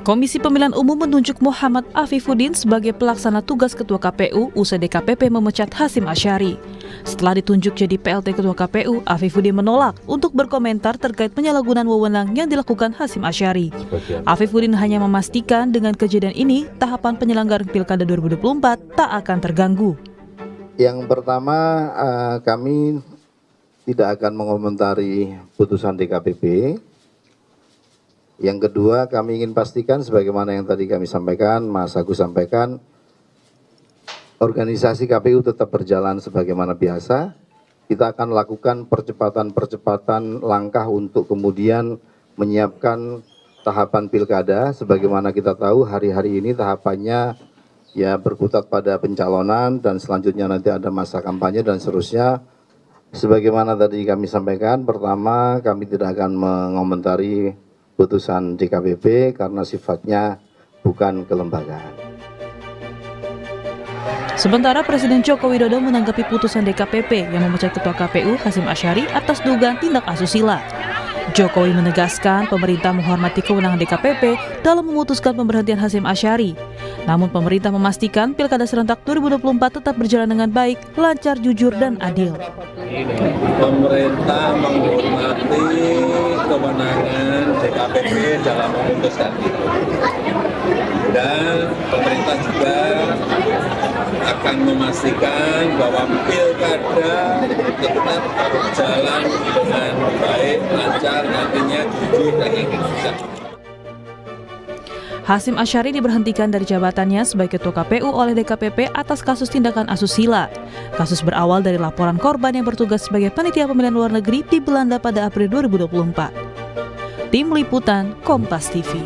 Komisi Pemilihan Umum menunjuk Muhammad Afifuddin sebagai pelaksana tugas Ketua KPU usai DKPP memecat Hasyim Asyari. Setelah ditunjuk jadi PLT Ketua KPU, Afifuddin menolak untuk berkomentar terkait penyalahgunaan wewenang yang dilakukan Hasyim Asyari. Afifuddin hanya memastikan dengan kejadian ini, tahapan penyelenggaraan Pilkada 2024 tak akan terganggu. Yang pertama, kami tidak akan mengomentari putusan DKPP. Yang kedua, kami ingin pastikan sebagaimana yang tadi kami sampaikan, Mas Agus sampaikan, organisasi KPU tetap berjalan sebagaimana biasa. Kita akan lakukan percepatan langkah untuk kemudian menyiapkan tahapan pilkada. Sebagaimana kita tahu hari-hari ini tahapannya ya berkutat pada pencalonan dan selanjutnya nanti ada masa kampanye dan seterusnya. Sebagaimana tadi kami sampaikan, pertama kami tidak akan mengomentari putusan DKPP karena sifatnya bukan kelembagaan. Sementara Presiden Joko Widodo menanggapi putusan DKPP yang memecat Ketua KPU Hasyim Asyari atas dugaan tindak asusila. Jokowi menegaskan pemerintah menghormati kewenangan DKPP dalam memutuskan pemberhentian Hasyim Asyari. Namun pemerintah memastikan Pilkada serentak 2024 tetap berjalan dengan baik, lancar, jujur, dan adil. Pemerintah menghormati kewenangan DKPP dalam memutuskan itu. Dan pemerintah juga akan memastikan bahwa pilkada tetap berjalan dengan baik, lancar, nantinya jujur dan adil. Hasyim Asyari diberhentikan dari jabatannya sebagai Ketua KPU oleh DKPP atas kasus tindakan asusila. Kasus berawal dari laporan korban yang bertugas sebagai panitia pemilihan luar negeri di Belanda pada April 2024. Tim Liputan Kompas TV.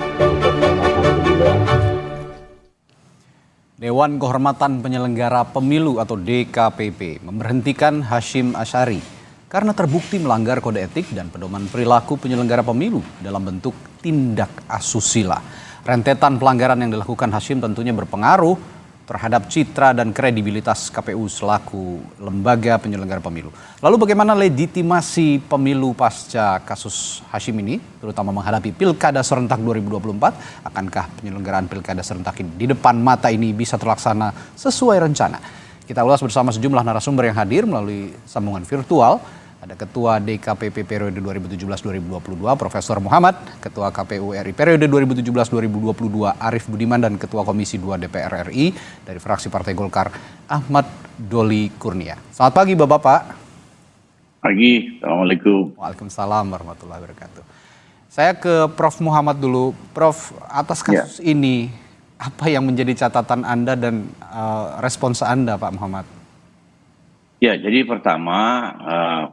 Dewan Kehormatan Penyelenggara Pemilu atau DKPP memberhentikan Hasyim Asyari karena terbukti melanggar kode etik dan pedoman perilaku penyelenggara pemilu dalam bentuk tindak asusila. Rentetan pelanggaran yang dilakukan Hasyim tentunya berpengaruh terhadap citra dan kredibilitas KPU selaku lembaga penyelenggara pemilu. Lalu bagaimana legitimasi pemilu pasca kasus Hasyim ini, terutama menghadapi Pilkada serentak 2024? Akankah penyelenggaraan Pilkada serentak ini di depan mata ini bisa terlaksana sesuai rencana? Kita ulas bersama sejumlah narasumber yang hadir melalui sambungan virtual. Ada Ketua DKPP periode 2017-2022 Profesor Muhammad, Ketua KPU RI periode 2017-2022 Arief Budiman, dan Ketua Komisi 2 DPR RI dari fraksi Partai Golkar Ahmad Doli Kurnia. Selamat pagi Bapak-Bapak. Pagi, Assalamualaikum. Waalaikumsalam warahmatullahi wabarakatuh. Saya ke Prof Muhammad dulu. Prof, atas kasus ini apa yang menjadi catatan Anda dan respons Anda Pak Muhammad? Ya, jadi pertama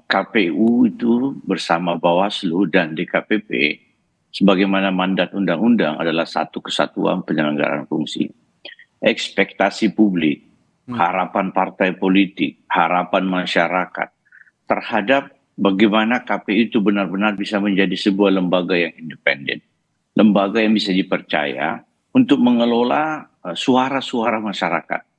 KPU itu bersama Bawaslu dan DKPP sebagaimana mandat undang-undang adalah satu kesatuan penyelenggaraan fungsi. Ekspektasi publik, harapan partai politik, harapan masyarakat terhadap bagaimana KPU itu benar-benar bisa menjadi sebuah lembaga yang independen, lembaga yang bisa dipercaya untuk mengelola suara-suara masyarakat.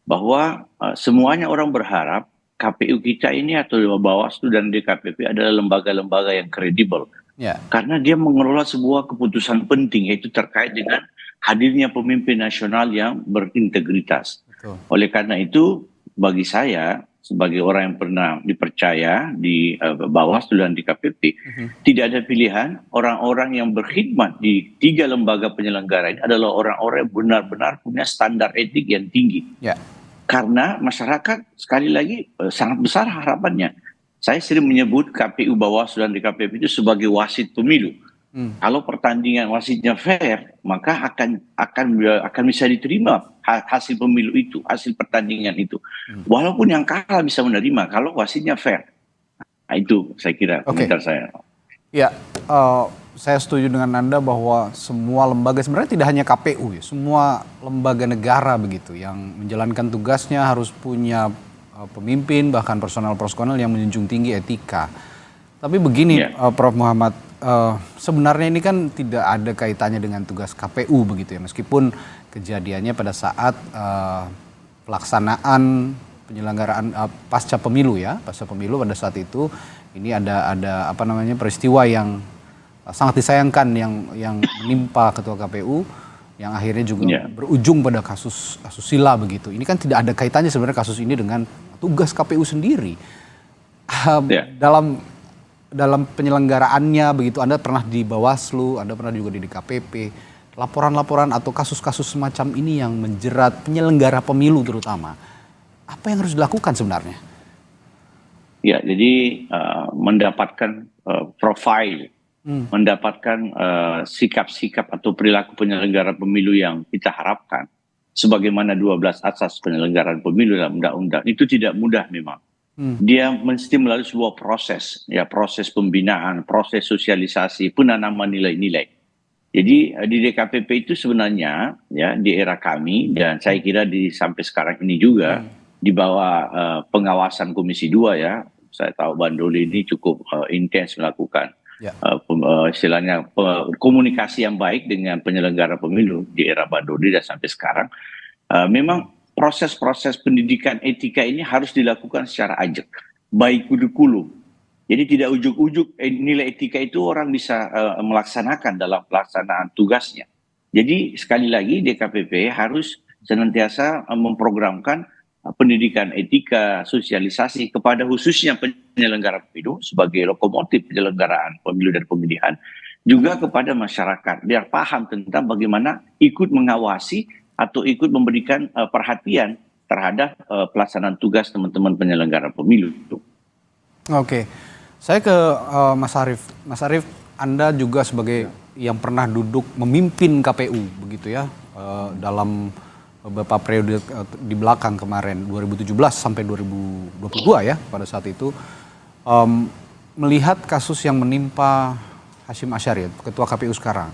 Bahwa semuanya orang berharap KPU kita ini atau Bawaslu dan DKPP adalah lembaga-lembaga yang kredibel. Karena dia mengelola sebuah keputusan penting, yaitu terkait dengan hadirnya pemimpin nasional yang berintegritas. Betul. Oleh karena itu, bagi saya sebagai orang yang pernah dipercaya di Bawaslu dan DKPP, tidak ada pilihan. Orang-orang yang berkhidmat di tiga lembaga penyelenggara ini adalah orang-orang yang benar-benar punya standar etik yang tinggi. Karena masyarakat sekali lagi sangat besar harapannya. Saya sering menyebut KPU, Bawaslu dan DKPP itu sebagai wasit pemilu. Kalau pertandingan wasitnya fair, maka akan bisa diterima hasil pemilu itu, hasil pertandingan itu. Walaupun yang kalah bisa menerima kalau wasitnya fair. Nah, itu saya kira komentar saya. Ya, saya setuju dengan Anda bahwa semua lembaga, sebenarnya tidak hanya KPU ya, semua lembaga negara begitu yang menjalankan tugasnya harus punya pemimpin, bahkan personal yang menjunjung tinggi etika. Tapi begini Prof Muhammad, sebenarnya ini kan tidak ada kaitannya dengan tugas KPU begitu ya, meskipun kejadiannya pada saat pelaksanaan penyelenggaraan pasca pemilu ya, pasca pemilu pada saat itu ini ada apa namanya peristiwa yang sangat disayangkan yang menimpa Ketua KPU yang akhirnya juga berujung pada kasus asusila begitu. Ini kan tidak ada kaitannya sebenarnya kasus ini dengan tugas KPU sendiri. Dalam penyelenggaraannya begitu, Anda pernah di Bawaslu, Anda pernah juga di DKPP. Laporan-laporan atau kasus-kasus semacam ini yang menjerat penyelenggara pemilu terutama, apa yang harus dilakukan sebenarnya? Ya, jadi mendapatkan profil, mendapatkan sikap-sikap atau perilaku penyelenggara pemilu yang kita harapkan, sebagaimana 12 asas penyelenggaraan pemilu dalam undang-undang, itu tidak mudah memang. Dia mesti melalui sebuah proses, ya proses pembinaan, proses sosialisasi, penanaman nilai-nilai. Jadi di DKPP itu sebenarnya ya di era kami dan saya kira sampai sekarang ini juga di bawah pengawasan Komisi 2 ya. Saya tahu Bandoli ini cukup intens melakukan istilahnya komunikasi yang baik dengan penyelenggara pemilu di era Bandoli dan sampai sekarang. Memang proses-proses pendidikan etika ini harus dilakukan secara ajak, baik kurikulum. Jadi tidak ujuk-ujuk nilai etika itu orang bisa melaksanakan dalam pelaksanaan tugasnya. Jadi sekali lagi DKPP harus senantiasa memprogramkan pendidikan etika, sosialisasi kepada khususnya penyelenggara pemilu sebagai lokomotif penyelenggaraan pemilu dan pemilihan. Juga kepada masyarakat biar paham tentang bagaimana ikut mengawasi atau ikut memberikan perhatian terhadap pelaksanaan tugas teman-teman penyelenggara pemilu. Oke. Saya ke Mas Arief. Mas Arief, Anda juga sebagai yang pernah duduk memimpin KPU begitu ya dalam beberapa periode di belakang kemarin 2017 sampai 2022 ya pada saat itu melihat kasus yang menimpa Hashim Asyari, Ketua KPU sekarang.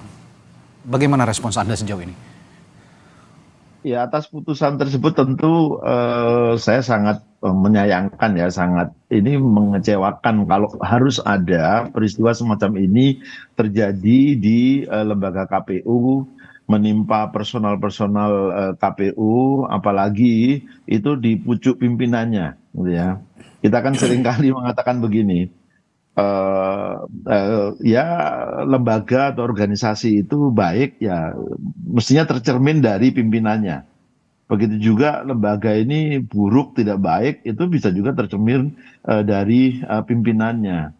Bagaimana respons Anda sejauh ini? Ya, atas putusan tersebut tentu saya sangat menyayangkan ya, sangat ini mengecewakan kalau harus ada peristiwa semacam ini terjadi di lembaga KPU, menimpa personal-personal KPU, apalagi itu di pucuk pimpinannya, gitu ya. Kita kan seringkali mengatakan begini, ya lembaga atau organisasi itu baik ya mestinya tercermin dari pimpinannya. Begitu juga lembaga ini buruk tidak baik itu bisa juga tercermin dari pimpinannya.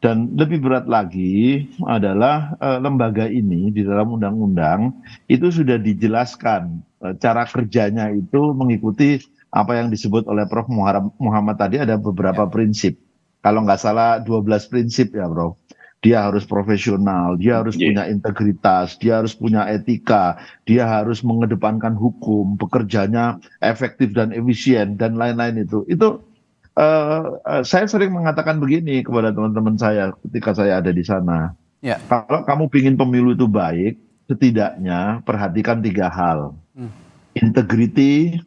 Dan lebih berat lagi adalah lembaga ini di dalam undang-undang itu sudah dijelaskan cara kerjanya itu mengikuti apa yang disebut oleh Prof. Muhammad tadi ada beberapa prinsip. Kalau nggak salah 12 prinsip ya Prof. Dia harus profesional, dia harus punya integritas, dia harus punya etika, dia harus mengedepankan hukum, bekerjanya efektif dan efisien, dan lain-lain itu. Itu saya sering mengatakan begini kepada teman-teman saya ketika saya ada di sana. Ya. Kalau kamu ingin pemilu itu baik, setidaknya perhatikan 3 hal. Integrity,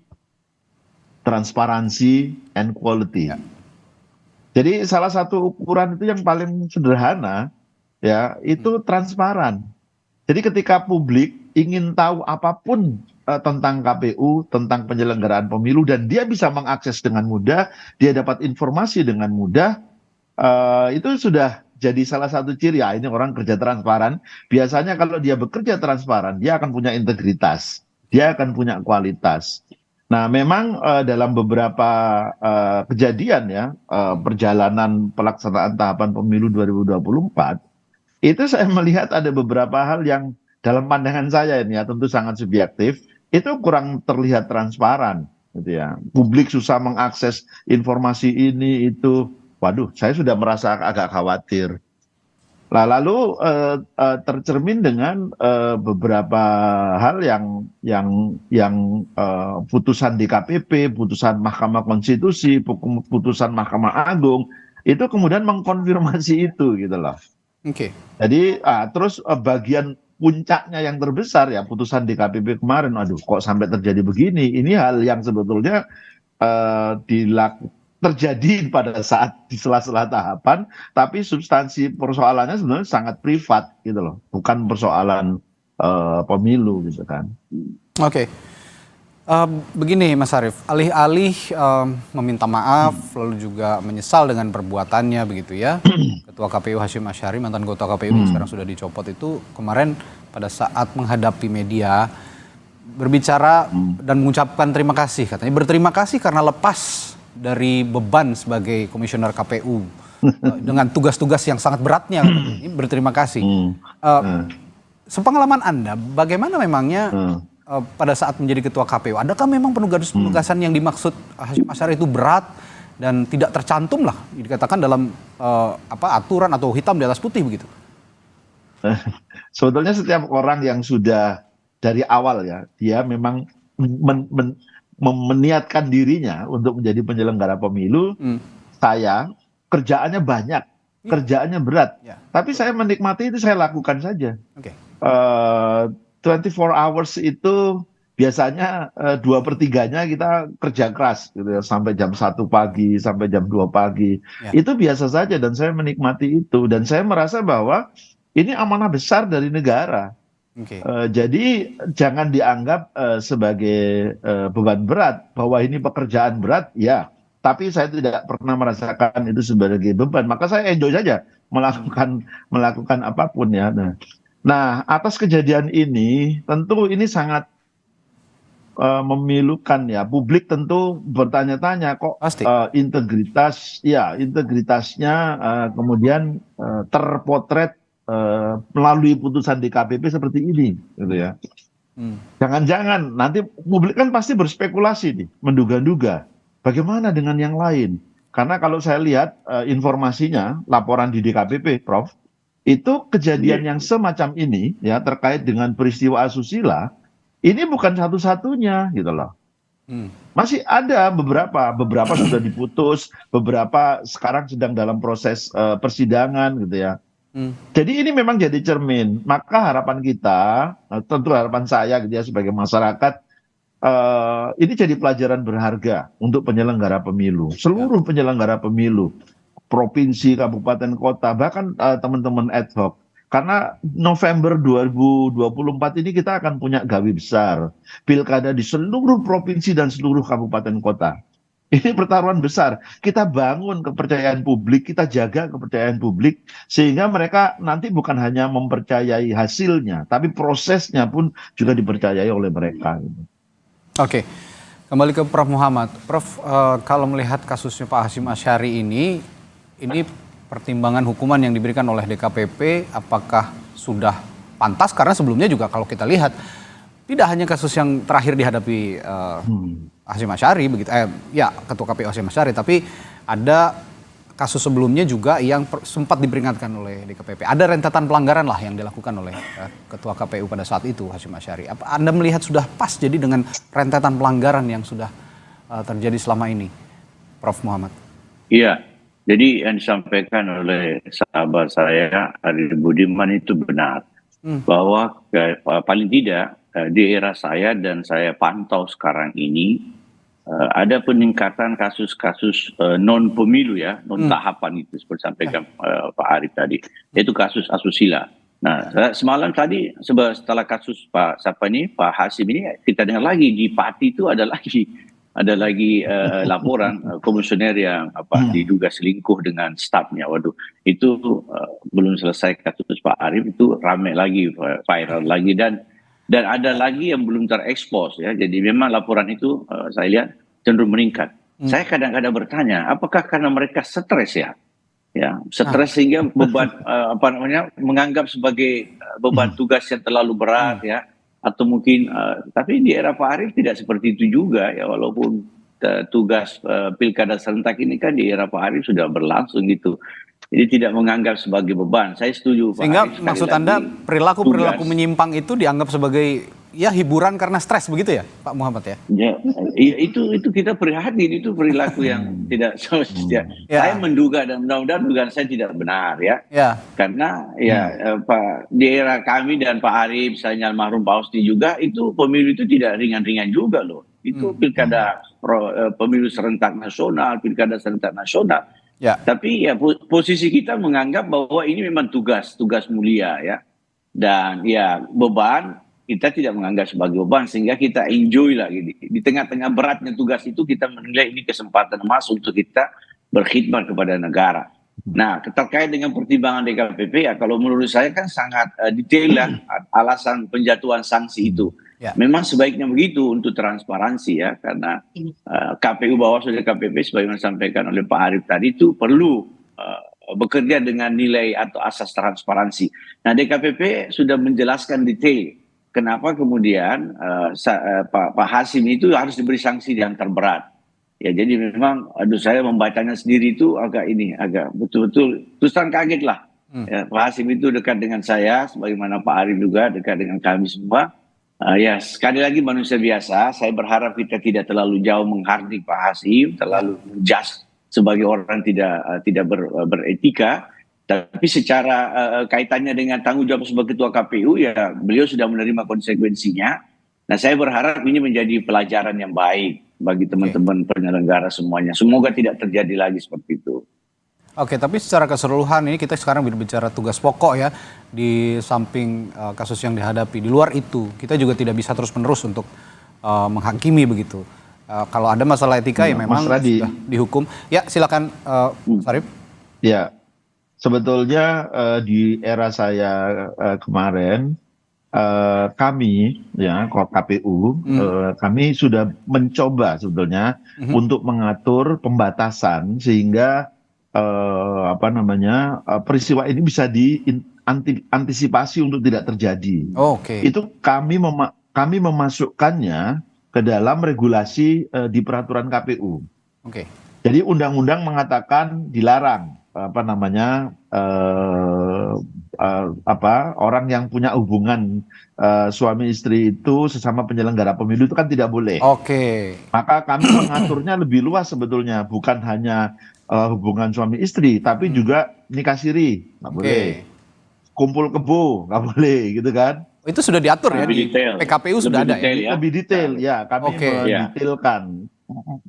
transparansi, and quality. Ya. Jadi salah satu ukuran itu yang paling sederhana ya itu transparan. Jadi ketika publik ingin tahu apapun tentang KPU, tentang penyelenggaraan pemilu dan dia bisa mengakses dengan mudah, dia dapat informasi dengan mudah, itu sudah jadi salah satu ciri ya ini orang kerja transparan. Biasanya kalau dia bekerja transparan, dia akan punya integritas, dia akan punya kualitas. Nah, memang dalam beberapa kejadian ya, perjalanan pelaksanaan tahapan pemilu 2024, itu saya melihat ada beberapa hal yang dalam pandangan saya ini ya, tentu sangat subjektif, itu kurang terlihat transparan, gitu ya. Publik susah mengakses informasi ini, itu, waduh, saya sudah merasa agak khawatir. Lalu tercermin dengan beberapa hal yang putusan DKPP, putusan Mahkamah Konstitusi, putusan Mahkamah Agung itu kemudian mengkonfirmasi itu gitu loh. Oke. Jadi terus bagian puncaknya yang terbesar ya putusan DKPP kemarin, aduh kok sampai terjadi begini? Ini hal yang sebetulnya terjadi pada saat di sela-sela tahapan, tapi substansi persoalannya sebenarnya sangat privat gitu loh, bukan persoalan pemilu gitu kan. Oke. Begini Mas Arief, alih-alih meminta maaf lalu juga menyesal dengan perbuatannya begitu ya, Ketua KPU Hashim Asyari, mantan Ketua KPU yang sekarang sudah dicopot itu kemarin pada saat menghadapi media berbicara dan mengucapkan terima kasih, katanya berterima kasih karena lepas dari beban sebagai komisioner KPU dengan tugas-tugas yang sangat beratnya, katanya. Ini berterima kasih. Sepengalaman Anda, bagaimana memangnya pada saat menjadi ketua KPU, adakah memang penugasan yang dimaksud Hashim Asyari itu berat dan tidak tercantum lah dikatakan dalam aturan atau hitam di atas putih begitu? Sebetulnya setiap orang yang sudah dari awal ya, dia memang meniatkan dirinya untuk menjadi penyelenggara pemilu. Saya kerjaannya banyak, kerjaannya berat, tapi saya menikmati itu, saya lakukan saja. 24 hours itu biasanya 2/3-nya kita kerja keras gitu ya, sampai jam 1 pagi, sampai jam 2 pagi. Itu biasa saja dan saya menikmati itu. Dan saya merasa bahwa ini amanah besar dari negara. Jadi jangan dianggap sebagai beban berat, bahwa ini pekerjaan berat, ya. Tapi saya tidak pernah merasakan itu sebagai beban. Maka saya enjoy saja melakukan apapun ya. Nah, atas kejadian ini, tentu ini sangat memilukan ya. Publik tentu bertanya-tanya kok integritasnya kemudian terpotret melalui putusan DKPP seperti ini, gitu ya. Jangan-jangan nanti publik kan pasti berspekulasi nih, menduga-duga bagaimana dengan yang lain. Karena kalau saya lihat informasinya, laporan di DKPP, Prof, itu kejadian yang semacam ini ya terkait dengan peristiwa asusila ini bukan satu-satunya gitu loh. Masih ada beberapa sudah diputus, beberapa sekarang sedang dalam proses persidangan gitu ya. Jadi ini memang jadi cermin. Maka harapan kita, tentu harapan saya gitu ya sebagai masyarakat, ini jadi pelajaran berharga untuk penyelenggara pemilu, seluruh penyelenggara pemilu, provinsi, kabupaten, kota, bahkan teman-teman ad hoc. Karena November 2024 ini kita akan punya gawe besar. Pilkada di seluruh provinsi dan seluruh kabupaten kota. Ini pertaruhan besar. Kita bangun kepercayaan publik, kita jaga kepercayaan publik, sehingga mereka nanti bukan hanya mempercayai hasilnya, tapi prosesnya pun juga dipercayai oleh mereka. Oke, kembali ke Prof. Muhammad. Prof, kalau melihat kasusnya Pak Hashim Asyari ini pertimbangan hukuman yang diberikan oleh DKPP apakah sudah pantas? Karena sebelumnya juga kalau kita lihat tidak hanya kasus yang terakhir dihadapi Hashim Asyari begitu, Ketua KPU Hashim Asyari, tapi ada kasus sebelumnya juga yang sempat diperingatkan oleh DKPP. Ada rentetan pelanggaran lah yang dilakukan oleh Ketua KPU pada saat itu Hashim Asyari. Apa Anda melihat sudah pas jadi dengan rentetan pelanggaran yang sudah terjadi selama ini, Prof. Muhammad? Iya. Jadi yang disampaikan oleh sahabat saya Ari Budiman itu benar, bahwa paling tidak di era saya dan saya pantau sekarang ini ada peningkatan kasus-kasus non pemilu ya, non tahapan itu seperti sampaikan Pak Arief tadi, yaitu kasus asusila. Nah, semalam tadi setelah kasus Pak Hashim ini kita dengar lagi di Pati itu ada lagi laporan komisioner yang diduga selingkuh dengan stafnya. Waduh, itu belum selesai kasus Pak Arief, itu ramai lagi, viral lagi, dan ada lagi yang belum terekspos ya. Jadi memang laporan itu saya lihat cenderung meningkat. Saya kadang-kadang bertanya, apakah karena mereka stres ya? Stres sehingga beban menganggap sebagai beban tugas yang terlalu berat ya. Atau mungkin tapi di era Pak Arief tidak seperti itu juga ya, walaupun tugas pilkada serentak ini kan di era Pak Arief sudah berlangsung gitu, jadi tidak menganggap sebagai beban. Saya setuju Pak sehingga Arief, maksud Anda perilaku menyimpang itu dianggap sebagai hiburan karena stres begitu ya Pak Muhammad ya? Itu kita prihatin, itu perilaku yang tidak semestinya. Saya menduga dan mudah-mudahan dugaan saya tidak benar ya. Karena Pak di era kami dan Pak Arief, misalnya almarhum Pak Husni juga, itu pemilu itu tidak ringan-ringan juga loh. Itu pilkada pemilu serentak nasional, pilkada serentak nasional. Tapi posisi kita menganggap bahwa ini memang tugas mulia ya. Dan beban kita tidak menganggap sebagai beban, sehingga kita enjoy lah. Di tengah-tengah beratnya tugas itu, kita menilai ini kesempatan emas untuk kita berkhidmat kepada negara. Nah, terkait dengan pertimbangan DKPP, ya kalau menurut saya kan sangat detail lah alasan penjatuhan sanksi itu. Ya. Memang sebaiknya begitu untuk transparansi ya, karena KPU Bawaslu dan DKPP sebagaimana disampaikan oleh Pak Arief tadi itu perlu bekerja dengan nilai atau asas transparansi. Nah, DKPP sudah menjelaskan detail kenapa kemudian Pak Hasim itu harus diberi sanksi yang terberat. Ya, jadi memang saya membacanya sendiri itu agak betul-betul terus terang kaget lah. Ya, Pak Hasim itu dekat dengan saya, sebagaimana Pak Arief juga dekat dengan kami semua. Ya, sekali lagi manusia biasa. Saya berharap kita tidak terlalu jauh menghardik Pak Hasim, terlalu menjudge sebagai orang tidak beretika. Tapi secara kaitannya dengan tanggung jawab sebagai ketua KPU, ya beliau sudah menerima konsekuensinya. Nah, saya berharap ini menjadi pelajaran yang baik bagi teman-teman penyelenggara semuanya. Semoga tidak terjadi lagi seperti itu. Oke, tapi secara keseluruhan ini kita sekarang berbicara tugas pokok ya, di samping kasus yang dihadapi. Di luar itu, kita juga tidak bisa terus-menerus untuk menghakimi begitu. Kalau ada masalah etika ya memang sudah dihukum. Ya, silakan Mas Arief. Ya, sebetulnya di era saya kemarin, kami ya KPU kami sudah mencoba sebetulnya untuk mengatur pembatasan sehingga peristiwa ini bisa diantisipasi untuk tidak terjadi. Oke. Itu kami memasukkannya ke dalam regulasi di peraturan KPU. Oke. Jadi undang-undang mengatakan dilarang orang yang punya hubungan suami istri itu sesama penyelenggara pemilu itu kan tidak boleh. Oke. Maka kami mengaturnya lebih luas sebetulnya, bukan hanya hubungan suami istri, tapi juga nikah siri nggak boleh, kumpul kebo nggak boleh, gitu kan? Itu sudah diatur ya di PKPU sudah ada ya? Lebih detail ya, kami mendetailkan.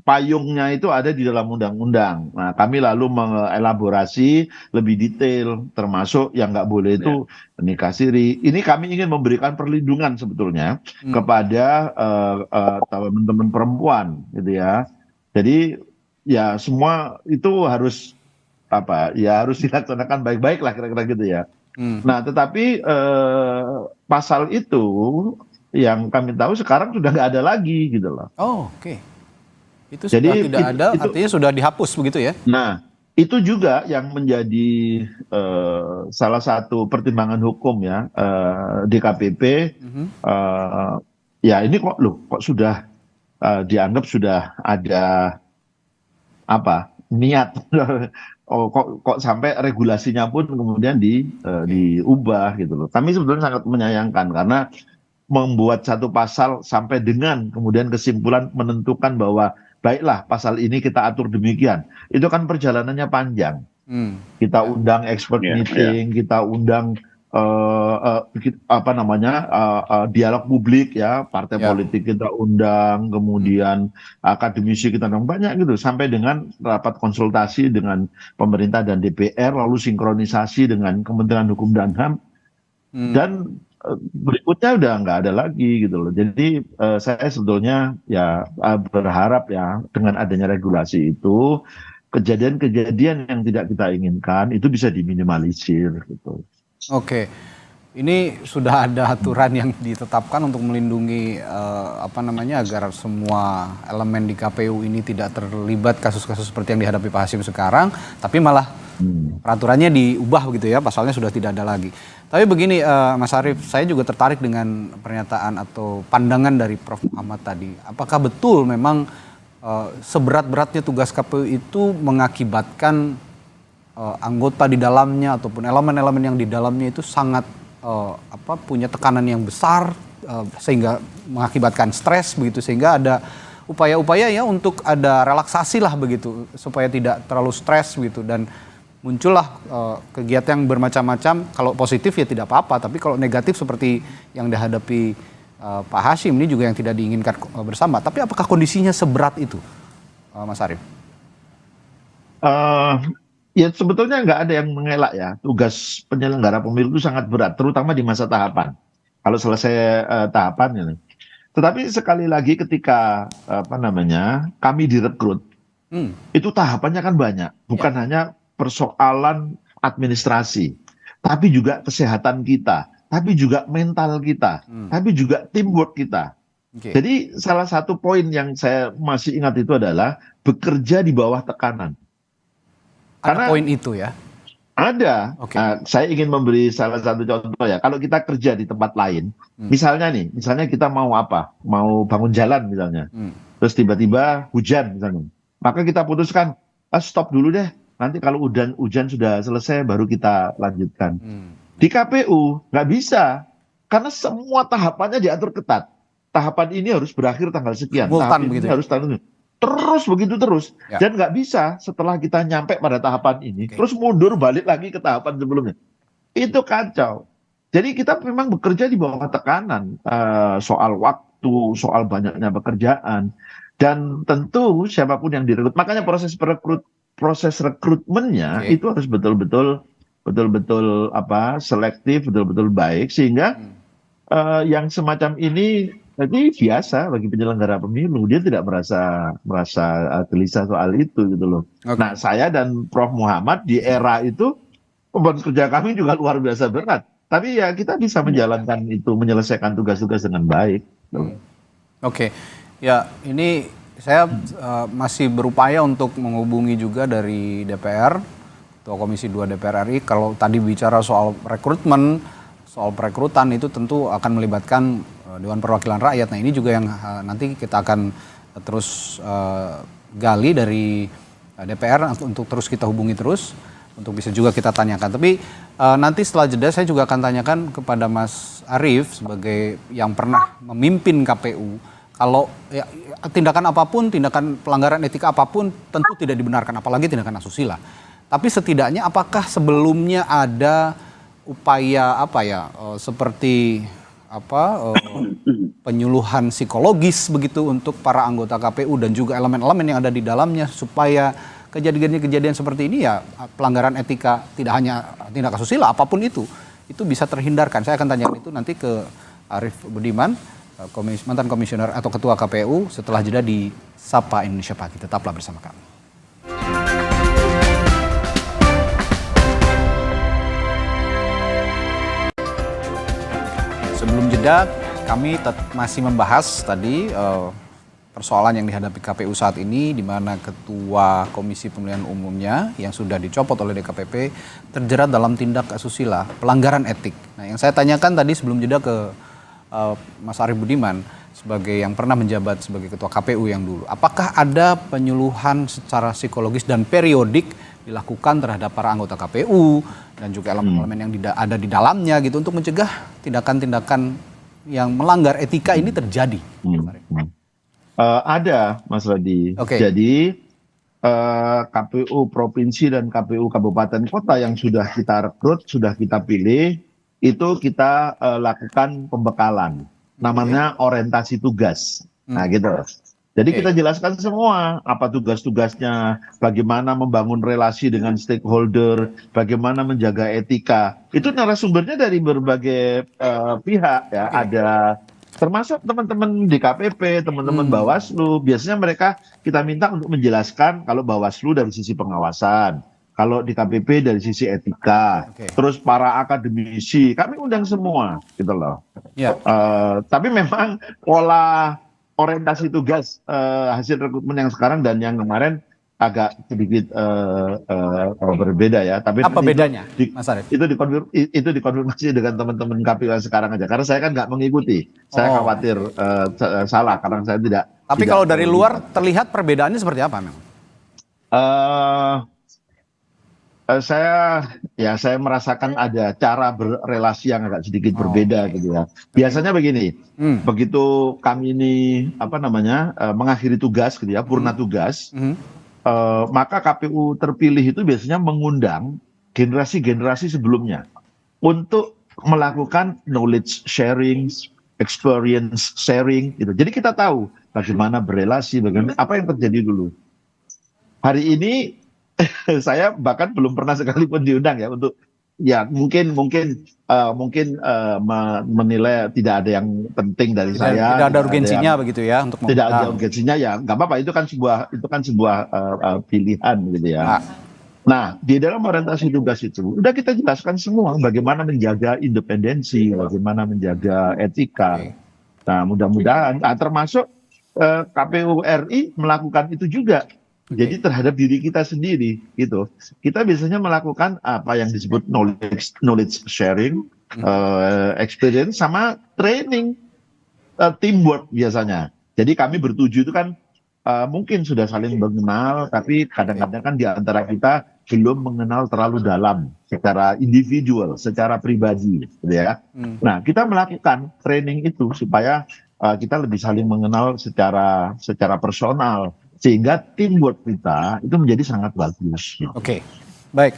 Payungnya itu ada di dalam undang-undang. Nah, kami lalu mengelaborasi lebih detail, termasuk yang nggak boleh itu nikah siri. Ini kami ingin memberikan perlindungan sebetulnya kepada teman-teman perempuan, gitu ya. Jadi ya semua itu harus harus dilaksanakan baik-baik lah kira-kira gitu ya. Nah, tetapi pasal itu yang kami tahu sekarang sudah nggak ada lagi gitu loh. Oh, oke. Itu sudah tidak ada, artinya sudah dihapus begitu ya? Nah, itu juga yang menjadi salah satu pertimbangan hukum ya DKPP. Ya ini kok sudah dianggap sudah ada niat. kok sampai regulasinya pun kemudian diubah gitu loh. Kami sebetulnya sangat menyayangkan karena membuat satu pasal sampai dengan kemudian kesimpulan menentukan bahwa baiklah pasal ini kita atur demikian. Itu kan perjalanannya panjang. Kita undang expert meeting, kita undang dialog publik ya, partai politik kita undang, kemudian akademisi kita undang, banyak gitu, sampai dengan rapat konsultasi dengan pemerintah dan DPR, lalu sinkronisasi dengan Kementerian Hukum dan HAM, dan berikutnya udah nggak ada lagi gitu loh. Jadi saya sebetulnya ya berharap ya dengan adanya regulasi itu kejadian-kejadian yang tidak kita inginkan itu bisa diminimalisir gitu. Oke, ini sudah ada aturan yang ditetapkan untuk melindungi agar semua elemen di KPU ini tidak terlibat kasus-kasus seperti yang dihadapi Pak Hasim sekarang, tapi malah peraturannya diubah begitu ya, pasalnya sudah tidak ada lagi. Tapi begini Mas Arief, saya juga tertarik dengan pernyataan atau pandangan dari Prof. Muhammad tadi. Apakah betul memang seberat-beratnya tugas KPU itu mengakibatkan anggota di dalamnya ataupun elemen-elemen yang di dalamnya itu sangat punya tekanan yang besar sehingga mengakibatkan stres begitu, sehingga ada upaya-upaya ya untuk ada relaksasi lah begitu supaya tidak terlalu stres begitu, dan muncullah kegiatan yang bermacam-macam. Kalau positif ya tidak apa-apa, tapi kalau negatif seperti yang dihadapi Pak Hasim ini juga yang tidak diinginkan bersama. Tapi apakah kondisinya seberat itu, Mas Arief? Ya sebetulnya nggak ada yang mengelak ya, tugas penyelenggara pemilu itu sangat berat, terutama di masa tahapan. kalau selesai tahapan ini. Tetapi sekali lagi ketika kami direkrut, itu tahapannya kan banyak, bukan hanya persoalan administrasi, tapi juga kesehatan kita, tapi juga mental kita, tapi juga teamwork kita. Oke. Jadi salah satu poin yang saya masih ingat itu adalah bekerja di bawah tekanan. Ada Karena poin itu ya. ada. Oke. Nah, saya ingin memberi salah satu contoh ya. Kalau kita kerja di tempat lain, misalnya kita mau apa? Mau bangun jalan misalnya. Terus tiba-tiba hujan misalnya. Maka kita putuskan, stop dulu deh. Nanti kalau hujan sudah selesai baru kita lanjutkan. Di KPU nggak bisa. Karena semua tahapannya diatur ketat. Tahapan ini harus berakhir tanggal sekian. Simultan Tahapan begitu ini ya? harus tanggal terus begitu terus. Ya. Dan nggak bisa setelah kita nyampe pada tahapan ini, terus mundur balik lagi ke tahapan sebelumnya. Itu kacau. Jadi kita memang bekerja di bawah tekanan soal waktu, soal banyaknya pekerjaan. Dan tentu siapapun yang direkrut, makanya proses rekrutmennya itu harus betul-betul selektif, betul-betul baik, sehingga yang semacam ini jadi biasa bagi penyelenggara pemilu, dia tidak merasa gelisah soal itu gitu loh. Nah, saya dan Prof Muhammad di era itu beban kerja kami juga luar biasa berat. Tapi ya kita bisa menjalankan itu, menyelesaikan tugas-tugas dengan baik. Oke, ya ini saya masih berupaya untuk menghubungi juga dari DPR, Ketua Komisi 2 DPR RI. Kalau tadi bicara soal rekrutmen, soal perekrutan itu tentu akan melibatkan Dewan Perwakilan Rakyat. Nah ini juga yang nanti kita akan terus gali dari DPR untuk terus kita hubungi terus, untuk bisa juga kita tanyakan. Tapi nanti setelah jeda saya juga akan tanyakan kepada Mas Arief sebagai yang pernah memimpin KPU. Kalau ya, tindakan apapun, tindakan pelanggaran etika apapun tentu tidak dibenarkan, apalagi tindakan asusila. Tapi setidaknya apakah sebelumnya ada upaya seperti penyuluhan psikologis begitu untuk para anggota KPU dan juga elemen-elemen yang ada di dalamnya supaya kejadian-kejadian seperti ini ya pelanggaran etika tidak hanya tindak asusila apapun itu bisa terhindarkan. Saya akan tanyakan itu nanti ke Arief Budiman, mantan komisioner atau ketua KPU setelah jeda di Sapa Indonesia Pagi. Tetaplah bersama kami. Sebelum jeda, kami masih membahas tadi persoalan yang dihadapi KPU saat ini, di mana Ketua Komisi Pemilihan Umumnya yang sudah dicopot oleh DKPP terjerat dalam tindak asusila, pelanggaran etik. Nah, yang saya tanyakan tadi sebelum jeda ke Mas Arief Budiman, sebagai yang pernah menjabat sebagai Ketua KPU yang dulu, apakah ada penyuluhan secara psikologis dan periodik dilakukan terhadap para anggota KPU dan juga elemen-elemen yang ada di dalamnya gitu untuk mencegah tindakan-tindakan yang melanggar etika ini terjadi? Ada, Mas Radi. Jadi KPU provinsi dan KPU kabupaten kota yang sudah kita rekrut, sudah kita pilih, itu kita lakukan pembekalan. Namanya orientasi tugas. Nah gitu. Jadi kita jelaskan semua apa tugas-tugasnya, bagaimana membangun relasi dengan stakeholder, bagaimana menjaga etika. Itu narasumbernya dari berbagai pihak ya. Ada termasuk teman-teman DKPP, teman-teman Bawaslu. Biasanya mereka kita minta untuk menjelaskan kalau Bawaslu dari sisi pengawasan, kalau DKPP dari sisi etika, terus para akademisi, kami undang semua gitu loh. Tapi memang pola orientasi tugas hasil rekrutmen yang sekarang dan yang kemarin agak sedikit berbeda ya. Tapi apa bedanya, Mas Arief? Itu dikonfirmasi dengan teman-teman KPU yang sekarang aja. Karena saya kan nggak mengikuti. Saya khawatir salah karena saya tidak. Tapi kalau dari luar terlihat perbedaannya seperti apa memang? Saya merasakan ada cara berrelasi yang agak sedikit berbeda gitu ya. Biasanya begini, begitu kami ini mengakhiri tugas gitu ya, purna tugas, maka KPU terpilih itu biasanya mengundang generasi-generasi sebelumnya untuk melakukan knowledge sharing, experience sharing gitu. Jadi kita tahu bagaimana berrelasi, bagaimana apa yang terjadi dulu. Hari ini saya bahkan belum pernah sekalipun diundang ya untuk ya mungkin menilai tidak ada yang penting dari saya. Tidak ada urgensinya begitu ya untuk tidak ada mengundang. urgensinya, ya nggak apa-apa, itu kan sebuah pilihan gitu ya. Nah, Nah, di dalam orientasi tugas itu udah kita jelaskan semua bagaimana menjaga independensi, bagaimana menjaga etika. Oke. Nah, mudah-mudahan, termasuk KPU RI melakukan itu juga. Jadi terhadap diri kita sendiri gitu. Kita biasanya melakukan apa yang disebut knowledge sharing, experience sama training, teamwork biasanya. Jadi kami bertujuh itu kan mungkin sudah saling mengenal, tapi kadang-kadang kan di antara kita belum mengenal terlalu dalam secara individual, secara pribadi, gitu ya. Nah, kita melakukan training itu supaya kita lebih saling mengenal secara personal, sehingga teamwork kita itu menjadi sangat bagus. Gitu. Oke, baik.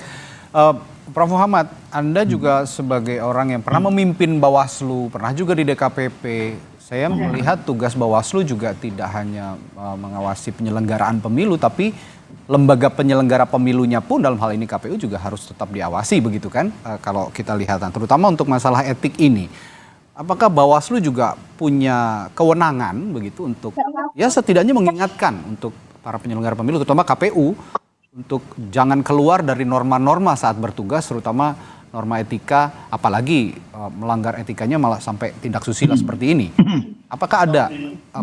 Prof. Muhammad, Anda juga sebagai orang yang pernah memimpin Bawaslu, pernah juga di DKPP. Saya melihat tugas Bawaslu juga tidak hanya mengawasi penyelenggaraan pemilu, tapi lembaga penyelenggara pemilunya pun dalam hal ini KPU juga harus tetap diawasi, begitu kan? Kalau kita lihat, terutama untuk masalah etik ini. Apakah Bawaslu juga punya kewenangan begitu untuk ya setidaknya mengingatkan untuk para penyelenggara pemilu, terutama KPU, untuk jangan keluar dari norma-norma saat bertugas, terutama norma etika, apalagi melanggar etikanya malah sampai tindak susila seperti ini. Apakah ada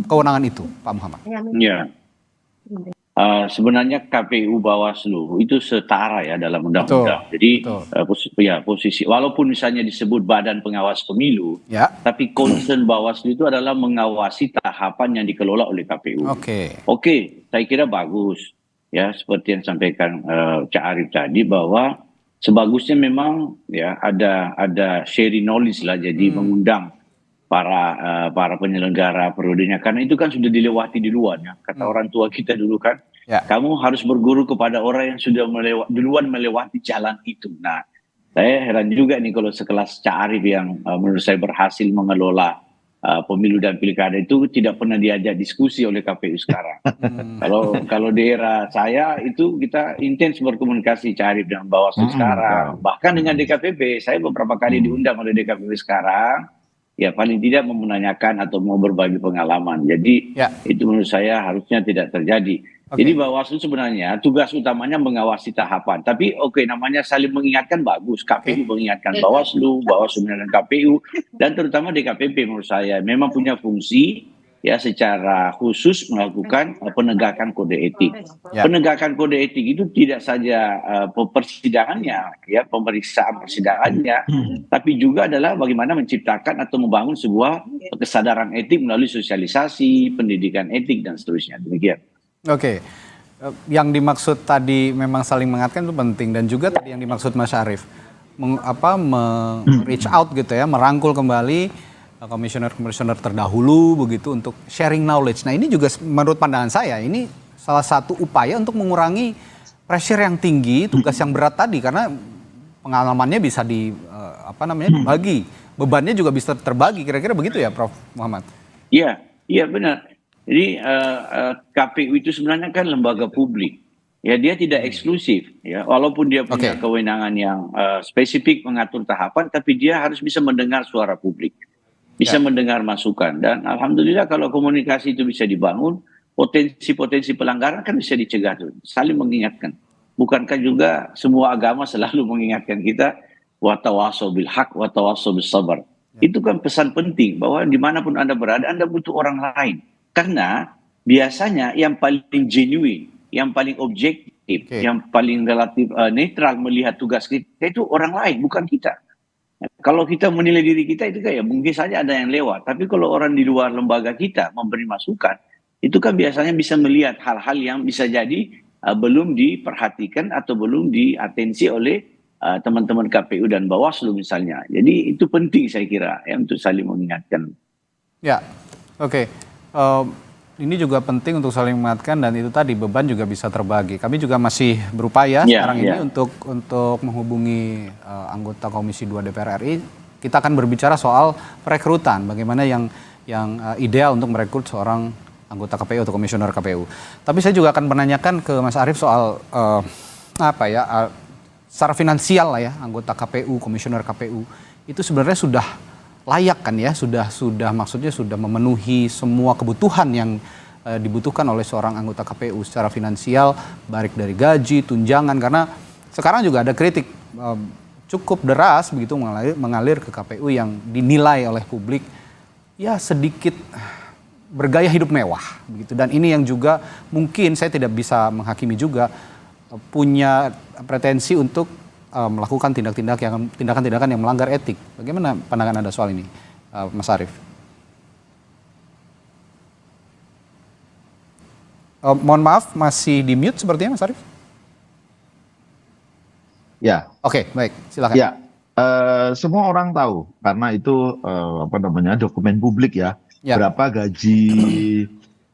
kewenangan itu, Pak Muhammad? Ya, sebenarnya KPU Bawaslu itu setara ya dalam undang-undang. Jadi posisi walaupun misalnya disebut Badan Pengawas Pemilu, ya, tapi concern Bawaslu itu adalah mengawasi tahapan yang dikelola oleh KPU. Oke, saya kira bagus ya, seperti yang sampaikan Cak Arief tadi, bahwa sebagusnya memang ya ada sharing knowledge lah, jadi mengundang para penyelenggara periodenya, karena itu kan sudah dilewati duluan ya, kata orang tua kita dulu kan, kamu harus berguru kepada orang yang sudah duluan melewati jalan itu. Nah, saya heran juga nih kalau sekelas Cak Arief yang menurut saya berhasil mengelola pemilu dan pilkada itu tidak pernah diajak diskusi oleh KPU sekarang. Kalau di era saya itu kita intens berkomunikasi Cak Arief dengan Bawaslu sekarang, bahkan dengan DKPP. Saya beberapa kali diundang oleh DKPP sekarang, ya paling tidak mau menanyakan atau mau berbagi pengalaman. Jadi itu menurut saya harusnya tidak terjadi. Jadi Bawaslu sebenarnya tugas utamanya mengawasi tahapan. Tapi namanya saling mengingatkan bagus. KPU mengingatkan Bawaslu, Bawaslu mengingatkan KPU, dan terutama DKPP menurut saya memang punya fungsi ya secara khusus melakukan penegakan kode etik. Penegakan kode etik itu tidak saja persidangannya, ya pemeriksaan persidangannya, tapi juga adalah bagaimana menciptakan atau membangun sebuah kesadaran etik melalui sosialisasi, pendidikan etik dan seterusnya. Demikian. Oke, yang dimaksud tadi memang saling mengingatkan itu penting, dan juga tadi yang dimaksud Mas Arief reach out gitu ya, merangkul kembali komisioner-komisioner terdahulu begitu untuk sharing knowledge. Nah, ini juga menurut pandangan saya ini salah satu upaya untuk mengurangi pressure yang tinggi, tugas yang berat tadi, karena pengalamannya bisa dibagi, bebannya juga bisa terbagi, kira-kira begitu ya Prof. Muhammad? Iya benar. Jadi KPU itu sebenarnya kan lembaga publik, ya dia tidak eksklusif, ya walaupun dia punya kewenangan yang spesifik mengatur tahapan, tapi dia harus bisa mendengar suara publik, bisa mendengar masukan, dan alhamdulillah kalau komunikasi itu bisa dibangun, potensi-potensi pelanggaran kan bisa dicegah tuh, saling mengingatkan. Bukankah juga semua agama selalu mengingatkan kita wa tawassaw bil haq wa tawassaw bis sabr. Itu kan pesan penting bahwa dimanapun Anda berada, Anda butuh orang lain. Karena biasanya yang paling genuine, yang paling objektif, yang paling relatif netral melihat tugas kita itu orang lain, bukan kita. Kalau kita menilai diri kita itu kayak mungkin saja ada yang lewat. Tapi kalau orang di luar lembaga kita memberi masukan, itu kan biasanya bisa melihat hal-hal yang bisa jadi belum diperhatikan atau belum diatensi oleh teman-teman KPU dan Bawaslu misalnya. Jadi itu penting saya kira ya untuk saling mengingatkan. Ya, oke. Ini juga penting untuk saling mengingatkan, dan itu tadi beban juga bisa terbagi. Kami juga masih berupaya sekarang ini untuk menghubungi anggota Komisi 2 DPR RI. Kita akan berbicara soal perekrutan, bagaimana yang ideal untuk merekrut seorang anggota KPU atau komisioner KPU. Tapi saya juga akan menanyakan ke Mas Arief soal secara finansial lah ya, anggota KPU, komisioner KPU itu sebenarnya sudah layak kan ya, sudah maksudnya sudah memenuhi semua kebutuhan yang dibutuhkan oleh seorang anggota KPU secara finansial, baik dari gaji, tunjangan, karena sekarang juga ada kritik cukup deras begitu mengalir ke KPU yang dinilai oleh publik ya sedikit bergaya hidup mewah begitu, dan ini yang juga mungkin saya tidak bisa menghakimi juga punya pretensi untuk melakukan tindakan-tindakan yang melanggar etik. Bagaimana pandangan Anda soal ini, Mas Arief? Mohon maaf, masih di mute sepertinya, Mas Arief? Ya. Oke, baik, silakan. Ya, semua orang tahu karena itu dokumen publik ya. Ya. Berapa gaji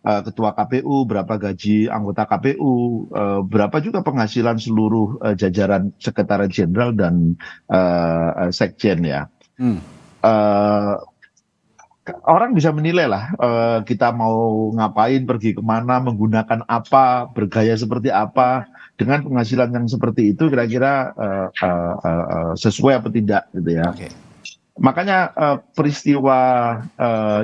ketua KPU, berapa gaji anggota KPU, berapa juga penghasilan seluruh jajaran sekretariat jenderal dan sekjen ya. Orang bisa menilai lah kita mau ngapain, pergi kemana, menggunakan apa, bergaya seperti apa, dengan penghasilan yang seperti itu kira-kira sesuai apa tidak gitu ya. Okay. Makanya peristiwa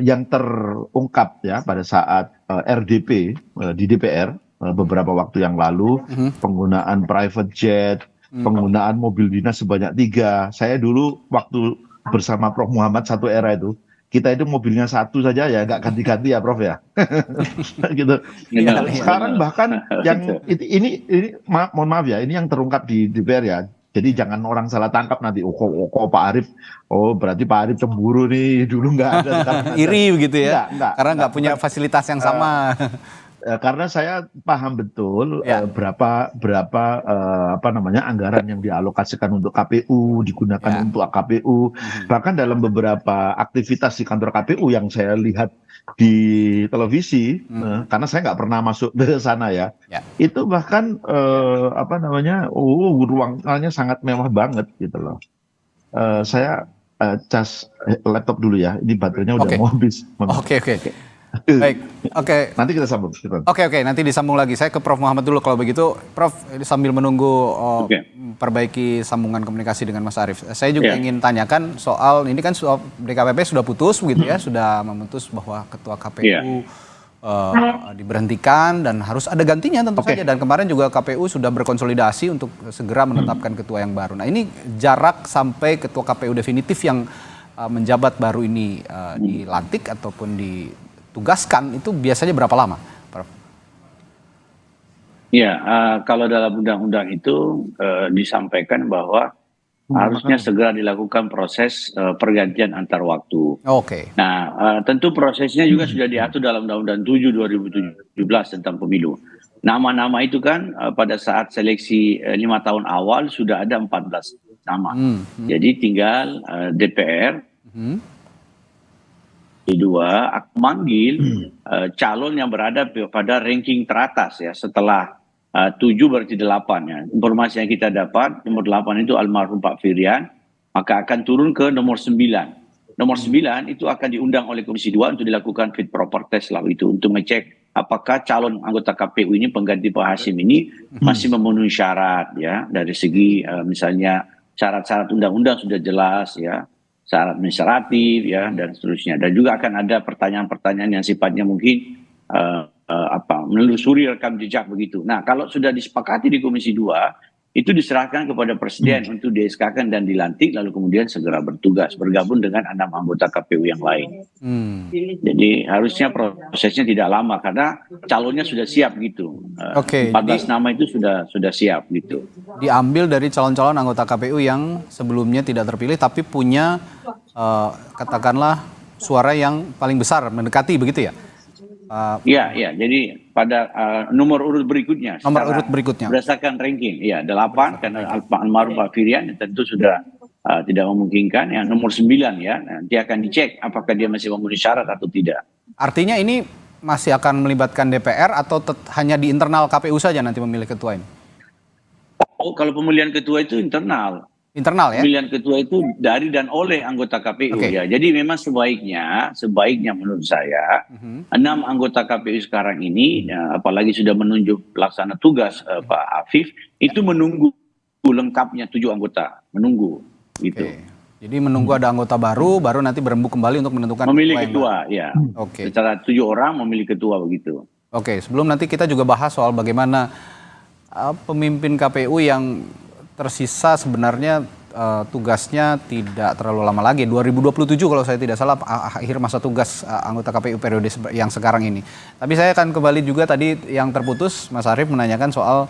yang terungkap ya pada saat RDP di DPR beberapa waktu yang lalu, penggunaan private jet, penggunaan mobil dinas sebanyak 3. Saya dulu waktu bersama Prof Muhammad satu era itu, kita itu mobilnya 1 saja ya, nggak ganti-ganti ya Prof ya. Gitu. Sekarang bahkan yang ini mohon maaf ya, ini yang terungkap di DPR ya. Jadi jangan orang salah tangkap nanti, kok Pak Arief, berarti Pak Arief cemburu nih, dulu nggak ada. Iri begitu ya, karena nggak punya bukan, fasilitas yang sama. Karena saya paham betul berapa anggaran yang dialokasikan untuk KPU, digunakan untuk KPU. Bahkan dalam beberapa aktivitas di kantor KPU yang saya lihat di televisi, karena saya nggak pernah masuk ke sana ya, itu bahkan ruangannya sangat mewah banget gitu loh. Saya cas laptop dulu ya, ini baterainya udah mau habis. Oke. Baik, oke. Nanti kita sambung. Oke, nanti disambung lagi. Saya ke Prof Muhammad dulu kalau begitu. Prof, sambil menunggu perbaiki sambungan komunikasi dengan Mas Arief. Saya juga ingin tanyakan soal, ini kan DKPP sudah putus begitu ya, sudah memutus bahwa ketua KPU diberhentikan dan harus ada gantinya tentu saja. Dan kemarin juga KPU sudah berkonsolidasi untuk segera menetapkan ketua yang baru. Nah, ini jarak sampai ketua KPU definitif yang menjabat baru ini dilantik ataupun ditugaskan itu biasanya berapa lama, Prof? Ya, kalau dalam undang-undang itu disampaikan bahwa harusnya segera dilakukan proses pergantian antar waktu. Oke. Nah, tentu prosesnya juga sudah diatur dalam Undang-Undang 7 2017 tentang pemilu. Nama-nama itu kan pada saat seleksi 5 tahun awal sudah ada 14 nama. Jadi tinggal DPR kedua memanggil calon yang berada pada ranking teratas ya, setelah 7 berarti 8 ya. Informasi yang kita dapat nomor 8 itu almarhum Pak Firian, maka akan turun ke nomor 9. Nomor 9 itu akan diundang oleh Komisi 2 untuk dilakukan fit proper test lalu itu untuk ngecek apakah calon anggota KPU ini pengganti Pak Hasyim ini masih memenuhi syarat ya, dari segi misalnya syarat-syarat undang-undang sudah jelas ya, syarat administratif ya dan seterusnya, dan juga akan ada pertanyaan-pertanyaan yang sifatnya mungkin menelusuri rekam jejak begitu. Nah, kalau sudah disepakati di Komisi 2 itu diserahkan kepada Presiden untuk di-SK-kan dan dilantik, lalu kemudian segera bertugas bergabung dengan 6 anggota KPU yang lain. Jadi harusnya prosesnya tidak lama karena calonnya sudah siap gitu. 14 nama itu sudah siap gitu. Diambil dari calon-calon anggota KPU yang sebelumnya tidak terpilih tapi punya katakanlah suara yang paling besar, mendekati begitu ya? Iya. Jadi pada nomor urut berikutnya. Berdasarkan ranking, 8 karena almarhum Pak Firian tentu sudah tidak memungkinkan. Yang nomor 9 ya, nanti akan dicek apakah dia masih memenuhi syarat atau tidak. Artinya ini masih akan melibatkan DPR atau hanya di internal KPU saja nanti memilih ketua ini? Oh, kalau pemilihan ketua itu internal. Internal ya? Pemilihan ketua itu dari dan oleh anggota KPU ya. Jadi memang sebaiknya menurut saya 6 anggota KPU sekarang ini, apalagi sudah menunjuk pelaksana tugas Pak Afif, itu menunggu lengkapnya 7 anggota, menunggu gitu. Oke. Jadi menunggu ada anggota baru nanti berembuk kembali untuk menentukan Memilih yang ketua, baru. ya. Oke. Secara 7 orang memilih ketua begitu. Oke, sebelum nanti kita juga bahas soal bagaimana pemimpin KPU yang tersisa sebenarnya tugasnya tidak terlalu lama lagi, 2027 kalau saya tidak salah akhir masa tugas anggota KPU periode yang sekarang ini. Tapi saya akan kembali juga tadi yang terputus, Mas Arief menanyakan soal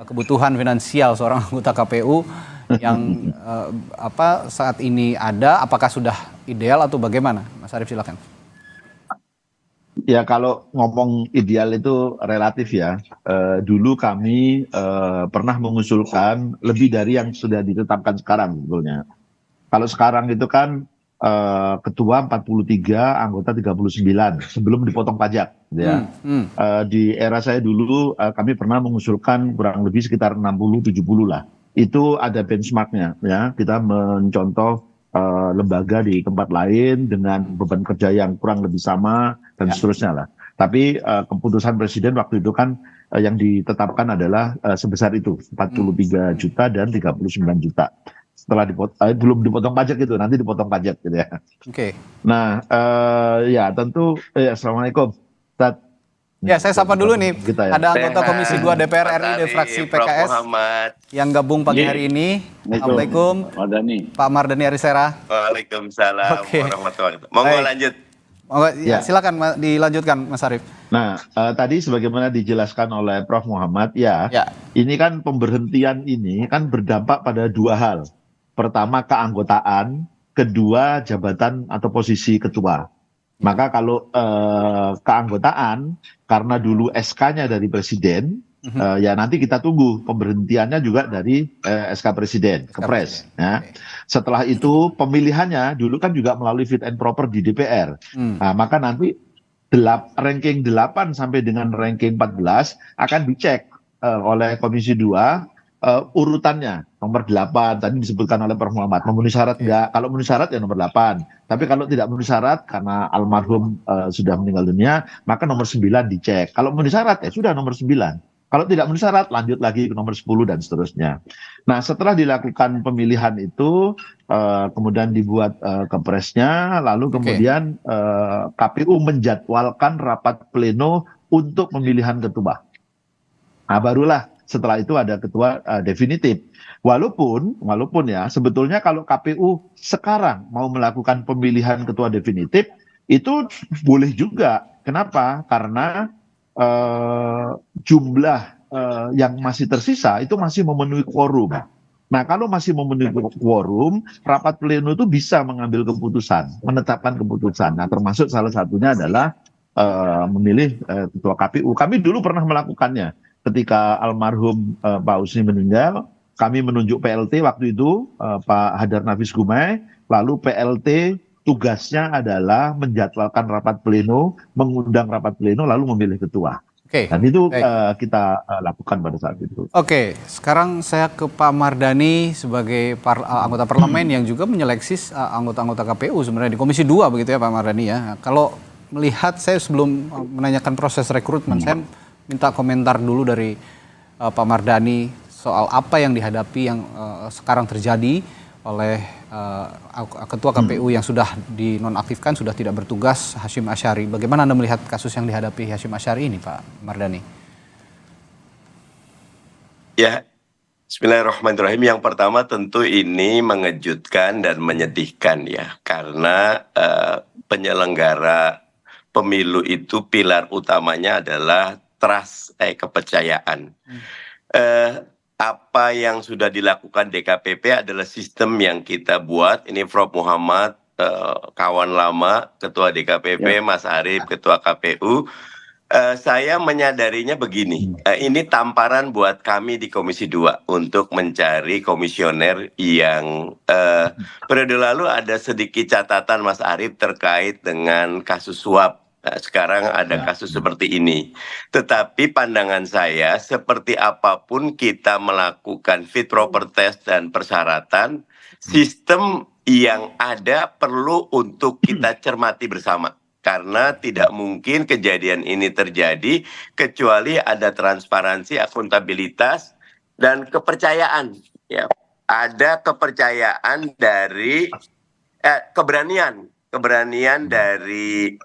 kebutuhan finansial seorang anggota KPU yang saat ini ada, apakah sudah ideal atau bagaimana? Mas Arief silakan. Ya kalau ngomong ideal itu relatif ya. Dulu kami pernah mengusulkan lebih dari yang sudah ditetapkan sekarang sebetulnya. Kalau sekarang itu kan ketua 43, anggota 39 sebelum dipotong pajak. Ya. Di era saya dulu kami pernah mengusulkan kurang lebih sekitar 60-70 lah. Itu ada benchmarknya ya. Kita mencontoh lembaga di tempat lain dengan beban kerja yang kurang lebih sama dan seterusnya lah. Tapi keputusan presiden waktu itu kan yang ditetapkan adalah sebesar itu 43 juta dan 39 juta. Setelah belum dipotong pajak itu, nanti dipotong pajak gitu ya. Oke. Nah, ya tentu assalamualaikum. Ya, saya sapa dulu nih. Ya. Ada anggota Komisi 2 DPR RI dari fraksi PKS yang gabung pagi hari ini. Assalamualaikum. Pak Mardhani Alisera. Waalaikumsalam warahmatullahi wabarakatuh. Monggo lanjut. Ya, silakan dilanjutkan Mas Arief. Nah, tadi sebagaimana dijelaskan oleh Prof. Muhammad ini kan pemberhentian ini kan berdampak pada dua hal. Pertama keanggotaan, kedua jabatan atau posisi ketua. Maka kalau keanggotaan, karena dulu SK-nya dari Presiden, ya nanti kita tunggu pemberhentiannya juga dari SK Presiden, Kepres. Ya. Setelah itu pemilihannya dulu kan juga melalui fit and proper di DPR. Nah, maka nanti ranking 8 sampai dengan ranking 14 akan dicek oleh Komisi 2 urutannya. Nomor 8 tadi disebutkan oleh Prof. Muhammad, memenuhi syarat enggak? Kalau memenuhi syarat ya nomor 8. Tapi kalau tidak memenuhi syarat karena almarhum sudah meninggal dunia, maka nomor 9 dicek. Kalau memenuhi syarat ya sudah nomor 9. Kalau tidak memenuhi syarat lanjut lagi ke nomor 10 dan seterusnya. Nah, setelah dilakukan pemilihan itu kemudian dibuat kepresnya, lalu kemudian KPU menjadwalkan rapat pleno untuk pemilihan ketua. Nah, barulah setelah itu ada ketua definitif. Walaupun ya sebetulnya kalau KPU sekarang mau melakukan pemilihan ketua definitif itu boleh juga. Kenapa? Karena jumlah yang masih tersisa itu masih memenuhi quorum. Nah, kalau masih memenuhi quorum, rapat pleno itu bisa mengambil keputusan, menetapkan keputusan. Nah, termasuk salah satunya adalah memilih ketua KPU. Kami dulu pernah melakukannya. Ketika almarhum Pak Husni meninggal, kami menunjuk PLT waktu itu, Pak Hadar Nafis Gumai, lalu PLT tugasnya adalah menjadwalkan rapat pleno, mengundang rapat pleno, lalu memilih ketua. Dan itu kita lakukan pada saat itu. Oke, sekarang saya ke Pak Mardhani sebagai anggota parlemen yang juga menyeleksi anggota-anggota KPU sebenarnya di Komisi 2 begitu ya Pak Mardhani ya. Kalau melihat, saya sebelum menanyakan proses rekrutmen, saya minta komentar dulu dari Pak Mardhani soal apa yang dihadapi yang sekarang terjadi oleh Ketua KPU yang sudah dinonaktifkan, sudah tidak bertugas, Hashim Asyari. Bagaimana Anda melihat kasus yang dihadapi Hashim Asyari ini, Pak Mardhani? Ya, bismillahirrahmanirrahim. Yang pertama tentu ini mengejutkan dan menyedihkan ya, karena penyelenggara pemilu itu pilar utamanya adalah trust, kepercayaan. Apa yang sudah dilakukan DKPP adalah sistem yang kita buat. Ini Prof. Muhammad, kawan lama, Ketua DKPP, Mas Arief, Ketua KPU. Saya menyadarinya begini, ini tamparan buat kami di Komisi 2 untuk mencari komisioner yang periode lalu ada sedikit catatan Mas Arief terkait dengan kasus suap. Sekarang ada kasus seperti ini. Tetapi pandangan saya, seperti apapun kita melakukan fit proper test dan persyaratan, sistem yang ada perlu untuk kita cermati bersama. Karena tidak mungkin kejadian ini terjadi kecuali ada transparansi, akuntabilitas, dan kepercayaan ya ada kepercayaan dari keberanian dari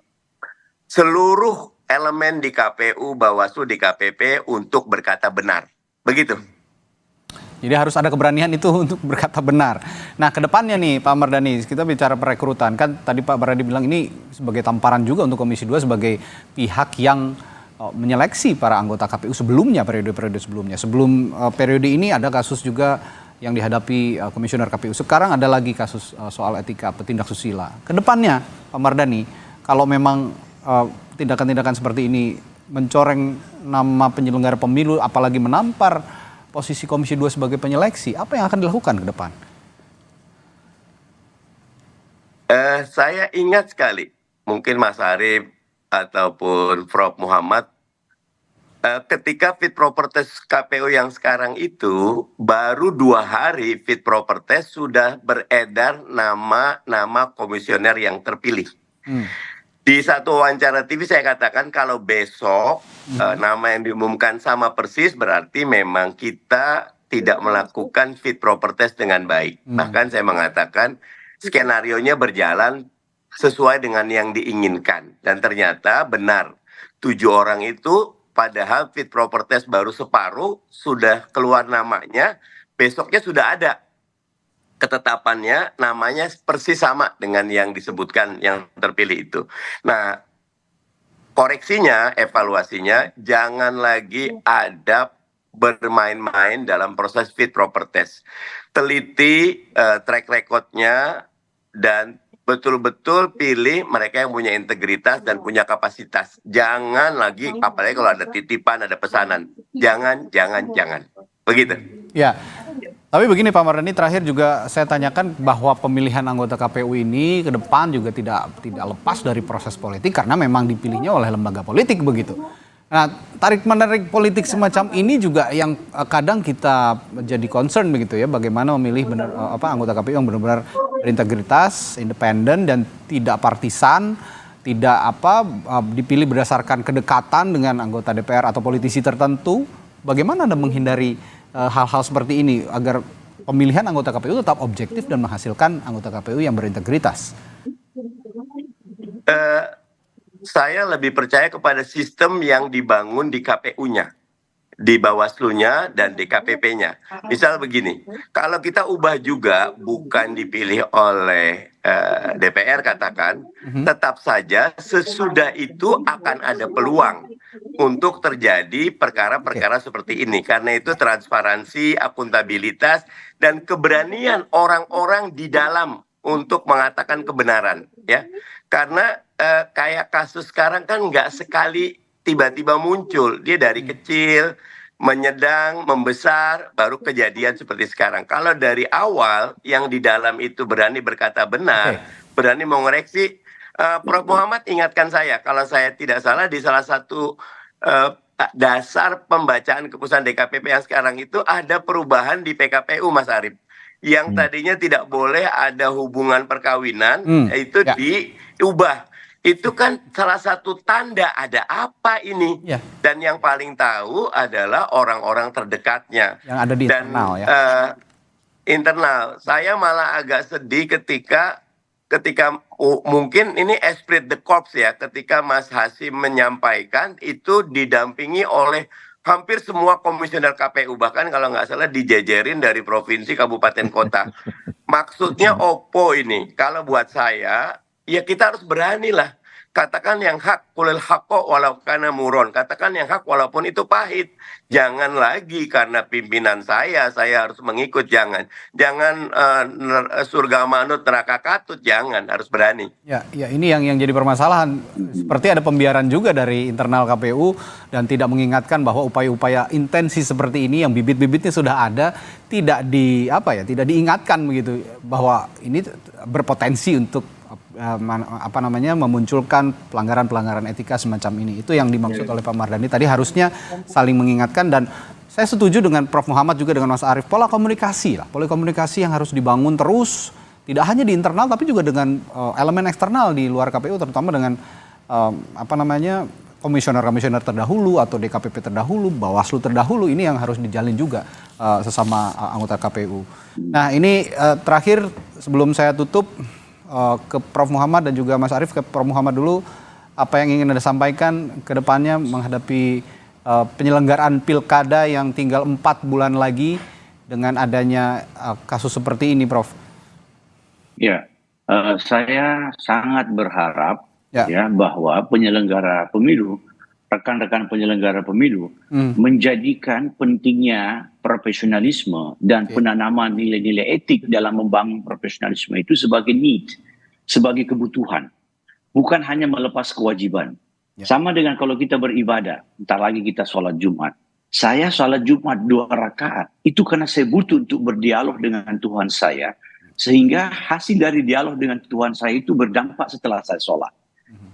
seluruh elemen di KPU, Bawaslu, DKPP untuk berkata benar. Begitu. Jadi harus ada keberanian itu untuk berkata benar. Nah, kedepannya nih Pak Mardhani, kita bicara perekrutan. Kan tadi Pak Mardhani bilang ini sebagai tamparan juga untuk Komisi 2 sebagai pihak yang menyeleksi para anggota KPU sebelumnya, periode-periode sebelumnya. Sebelum periode ini ada kasus juga yang dihadapi komisioner KPU. Sekarang ada lagi kasus soal etika petindak susila. Kedepannya Pak Mardhani, kalau memang tindakan-tindakan seperti ini mencoreng nama penyelenggara pemilu, apalagi menampar posisi Komisi 2 sebagai penyeleksi, apa yang akan dilakukan ke depan? Saya ingat sekali, mungkin Mas Arief ataupun Prof. Muhammad, ketika fit proper test KPU yang sekarang itu, baru 2 hari fit proper test sudah beredar nama komisioner yang terpilih. Di satu wawancara TV saya katakan kalau besok nama yang diumumkan sama persis berarti memang kita tidak melakukan fit proper test dengan baik. Bahkan saya mengatakan skenarionya berjalan sesuai dengan yang diinginkan. Dan ternyata benar 7 orang itu padahal fit proper test baru separuh sudah keluar namanya, besoknya sudah ada ketetapannya, namanya persis sama dengan yang disebutkan yang terpilih itu. Nah, koreksinya, evaluasinya, jangan lagi ada bermain-main dalam proses fit proper test. Teliti track recordnya dan betul-betul pilih mereka yang punya integritas dan punya kapasitas. Jangan lagi, apalagi kalau ada titipan, ada pesanan. Jangan. Begitu. Ya. Tapi begini Pak Mardhani, terakhir juga saya tanyakan bahwa pemilihan anggota KPU ini ke depan juga tidak lepas dari proses politik karena memang dipilihnya oleh lembaga politik begitu. Nah, tarik-menarik politik semacam ini juga yang kadang kita jadi concern begitu ya, bagaimana memilih anggota KPU yang benar-benar berintegritas, independen dan tidak partisan, tidak dipilih berdasarkan kedekatan dengan anggota DPR atau politisi tertentu. Bagaimana Anda menghindari hal-hal seperti ini agar pemilihan anggota KPU tetap objektif dan menghasilkan anggota KPU yang berintegritas? Saya lebih percaya kepada sistem yang dibangun di KPU-nya, di Bawaslu-nya dan DKPP-nya. Misal begini, kalau kita ubah juga bukan dipilih oleh DPR katakan, tetap saja sesudah itu akan ada peluang untuk terjadi perkara-perkara seperti ini. Karena itu transparansi, akuntabilitas, dan keberanian orang-orang di dalam untuk mengatakan kebenaran. Ya, karena kayak kasus sekarang kan nggak sekali tiba-tiba muncul. Dia dari kecil, menyedang, membesar, baru kejadian seperti sekarang. Kalau dari awal yang di dalam itu berani berkata benar, berani mengoreksi, Prof. Muhammad ingatkan saya, kalau saya tidak salah di salah satu dasar pembacaan keputusan DKPP yang sekarang itu ada perubahan di PKPU, Mas Arief. Yang tadinya tidak boleh ada hubungan perkawinan, itu diubah. Itu kan salah satu tanda ada apa ini. Dan yang paling tahu adalah orang-orang terdekatnya. Yang ada di internal ya. Internal. Saya malah agak sedih ketika mungkin ini esprit de corps ya, ketika Mas Hasyim menyampaikan itu didampingi oleh hampir semua komisioner KPU, bahkan kalau nggak salah dijejerin dari provinsi, kabupaten, kota. Maksudnya opo ini? Kalau buat saya, ya kita harus beranilah. Katakan yang hak, kulil hakko walau kana muron. Katakan yang hak walaupun itu pahit. Jangan lagi karena pimpinan saya harus mengikut. Jangan surga manut neraka katut. Jangan, harus berani. Ya ini yang jadi permasalahan. Seperti ada pembiaran juga dari internal KPU dan tidak mengingatkan bahwa upaya-upaya intensi seperti ini yang bibit-bibitnya sudah ada tidak diingatkan begitu bahwa ini berpotensi untuk memunculkan pelanggaran-pelanggaran etika semacam ini. Itu yang dimaksud oleh Pak Mardhani tadi, harusnya saling mengingatkan. Dan saya setuju dengan Prof. Muhammad juga dengan Mas Arief, pola komunikasi yang harus dibangun terus, tidak hanya di internal tapi juga dengan elemen eksternal di luar KPU, terutama dengan komisioner-komisioner terdahulu atau DKPP terdahulu, Bawaslu terdahulu, ini yang harus dijalin juga sesama anggota KPU. Nah ini terakhir sebelum saya tutup ke Prof. Muhammad dan juga Mas Arief, ke Prof. Muhammad dulu, apa yang ingin Anda sampaikan ke depannya menghadapi penyelenggaraan pilkada yang tinggal 4 bulan lagi dengan adanya kasus seperti ini, Prof? Ya, saya sangat berharap ya bahwa penyelenggara pemilu, rekan-rekan penyelenggara pemilu menjadikan pentingnya profesionalisme dan penanaman nilai-nilai etik dalam membangun profesionalisme itu sebagai need, sebagai kebutuhan, bukan hanya melepas kewajiban. Sama dengan kalau kita beribadah, entar lagi kita sholat Jumat. Saya sholat Jumat 2 rakaat itu karena saya butuh untuk berdialog dengan Tuhan saya, sehingga hasil dari dialog dengan Tuhan saya itu berdampak setelah saya sholat.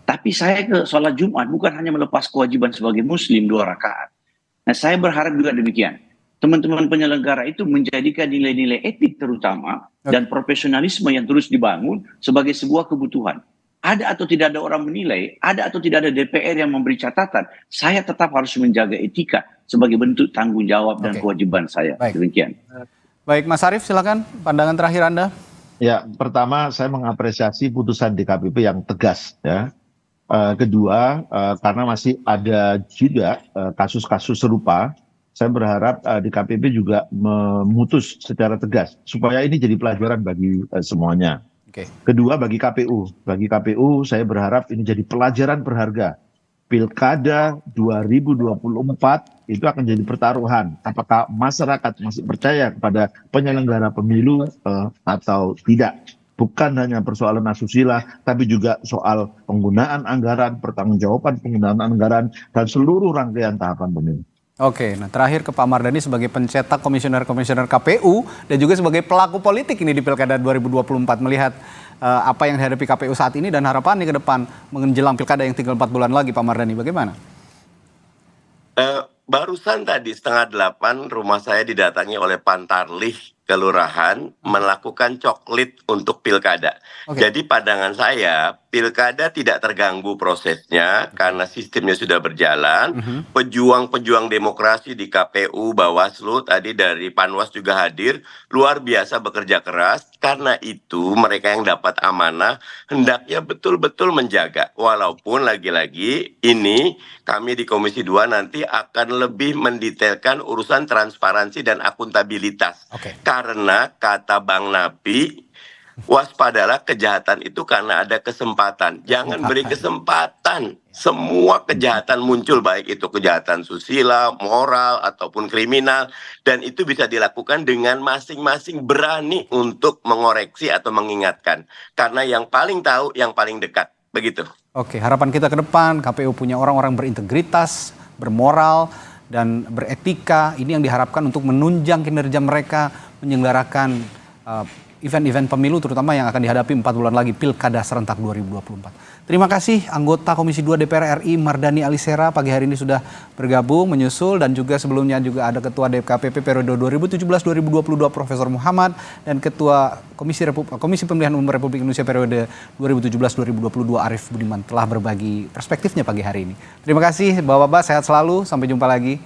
Tapi saya ke sholat Jumat bukan hanya melepas kewajiban sebagai muslim 2 rakaat. Nah, saya berharap juga demikian. Teman-teman penyelenggara itu menjadikan nilai-nilai etik terutama dan profesionalisme yang terus dibangun sebagai sebuah kebutuhan. Ada atau tidak ada orang menilai, ada atau tidak ada DPR yang memberi catatan, saya tetap harus menjaga etika sebagai bentuk tanggung jawab dan kewajiban saya. Demikian. Baik, Mas Arief, silakan pandangan terakhir Anda. Ya, pertama saya mengapresiasi putusan DKPP yang tegas ya. Kedua, karena masih ada juga kasus-kasus serupa, saya berharap DKPP juga memutus secara tegas supaya ini jadi pelajaran bagi semuanya. Kedua, bagi KPU. Bagi KPU, saya berharap ini jadi pelajaran berharga. Pilkada 2024 itu akan jadi pertaruhan. Apakah masyarakat masih percaya kepada penyelenggara pemilu atau tidak? Bukan hanya persoalan asusila, tapi juga soal penggunaan anggaran, pertanggungjawaban penggunaan anggaran, dan seluruh rangkaian tahapan pemilu. Oke, nah terakhir ke Pak Mardhani sebagai pencetak komisioner-komisioner KPU dan juga sebagai pelaku politik ini di Pilkada 2024, melihat apa yang dihadapi KPU saat ini dan harapannya ke depan menjelang Pilkada yang tinggal 4 bulan lagi, Pak Mardhani, bagaimana? Barusan tadi 7:30 rumah saya didatangi oleh Pantarlih Kelurahan melakukan coklit untuk pilkada. Jadi pandangan saya, pilkada tidak terganggu prosesnya karena sistemnya sudah berjalan. Pejuang-pejuang demokrasi di KPU, Bawaslu, tadi dari Panwas juga hadir, luar biasa bekerja keras. Karena itu mereka yang dapat amanah hendaknya betul-betul menjaga. Walaupun lagi-lagi ini kami di Komisi 2 nanti akan lebih mendetailkan urusan transparansi dan akuntabilitas. Karena kata Bang Napi, waspadalah kejahatan itu karena ada kesempatan. Jangan beri kesempatan. Semua kejahatan muncul, baik itu kejahatan susila, moral, ataupun kriminal. Dan itu bisa dilakukan dengan masing-masing berani untuk mengoreksi atau mengingatkan. Karena yang paling tahu, yang paling dekat. Begitu. Oke, harapan kita ke depan, KPU punya orang-orang berintegritas, bermoral, dan beretika. Ini yang diharapkan untuk menunjang kinerja mereka menyelenggarakan event-event pemilu, terutama yang akan dihadapi 4 bulan lagi, Pilkada serentak 2024. Terima kasih anggota Komisi 2 DPR RI Mardhani Alisera pagi hari ini sudah bergabung menyusul, dan juga sebelumnya juga ada Ketua DKPP periode 2017-2022 Profesor Muhammad, dan Ketua Komisi Pemilihan Umum Republik Indonesia periode 2017-2022 Arief Budiman telah berbagi perspektifnya pagi hari ini. Terima kasih Bapak-bapak, sehat selalu, sampai jumpa lagi.